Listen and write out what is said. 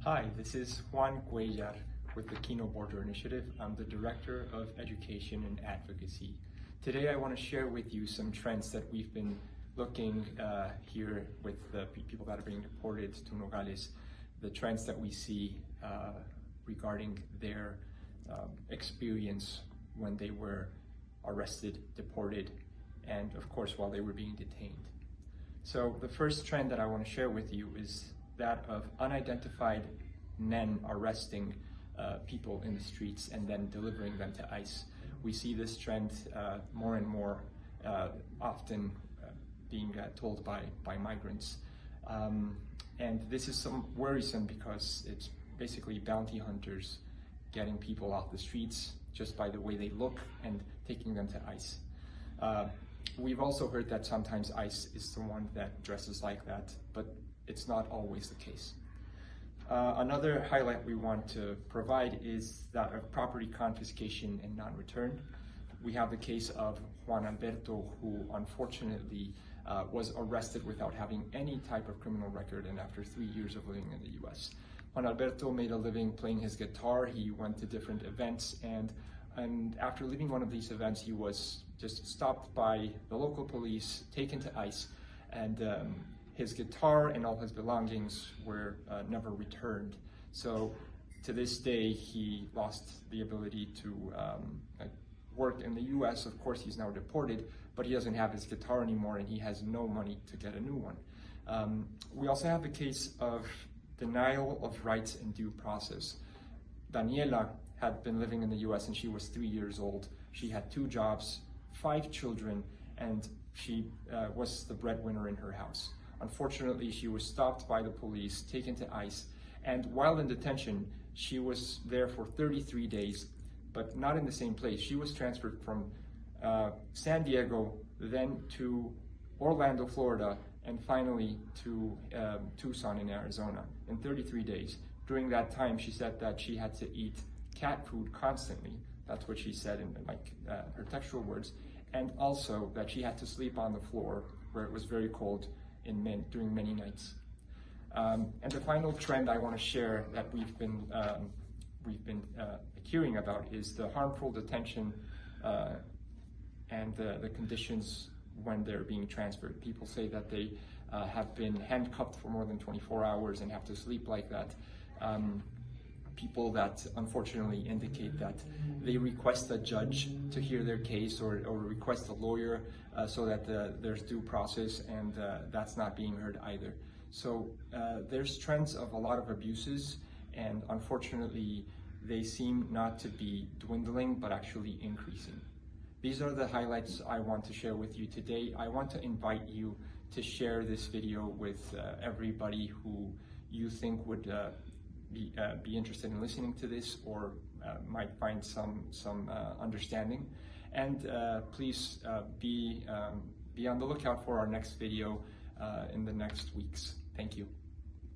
Hi, this is Juan Cuellar with the Kino Border Initiative. I'm the Director of Education and Advocacy. Today I want to share with you some trends that we've been looking here with the people that are being deported to Nogales, the trends that we see regarding their experience when they were arrested, deported, and of course while they were being detained. So the first trend that I want to share with you is that of unidentified men arresting people in the streets and then delivering them to ICE. We see this trend more and more often being told by migrants. And this is worrisome because it's basically bounty hunters getting people off the streets just by the way they look and taking them to ICE. We've also heard that sometimes ICE is the one that dresses like that, but it's not always the case. Another highlight we want to provide is that of property confiscation and non-return. We have the case of Juan Alberto, who unfortunately was arrested without having any type of criminal record, and after 3 years of living in the US. Juan Alberto made a living playing his guitar. He went to different events, and after leaving one of these events, he was just stopped by the local police, taken to ICE, and his guitar and all his belongings were never returned. So to this day, he lost the ability to work in the US. Of course, he's now deported, but he doesn't have his guitar anymore and he has no money to get a new one. We also have the case of denial of rights and due process. Daniela had been living in the US and she was 3 years old. She had 2 jobs, 5 children, and she was the breadwinner in her house. Unfortunately, she was stopped by the police, taken to ICE, and while in detention, she was there for 33 days, but not in the same place. She was transferred from San Diego, then to Orlando, Florida, and finally to Tucson in Arizona in 33 days. During that time, she said that she had to eat cat food constantly. That's what she said in her textual words. And also that she had to sleep on the floor where it was very cold during many nights. And the final trend I want to share that we've been hearing about is the harmful detention and the conditions when they're being transferred. People say that they have been handcuffed for more than 24 hours and have to sleep like that. People that unfortunately indicate that they request a judge to hear their case or request a lawyer so that there's due process, and that's not being heard either. So there's trends of a lot of abuses, and unfortunately they seem not to be dwindling but actually increasing. These are the highlights I want to share with you today. I want to invite you to share this video with everybody who you think would be interested in listening to this or might find some understanding. And please be on the lookout for our next video in the next weeks. Thank you.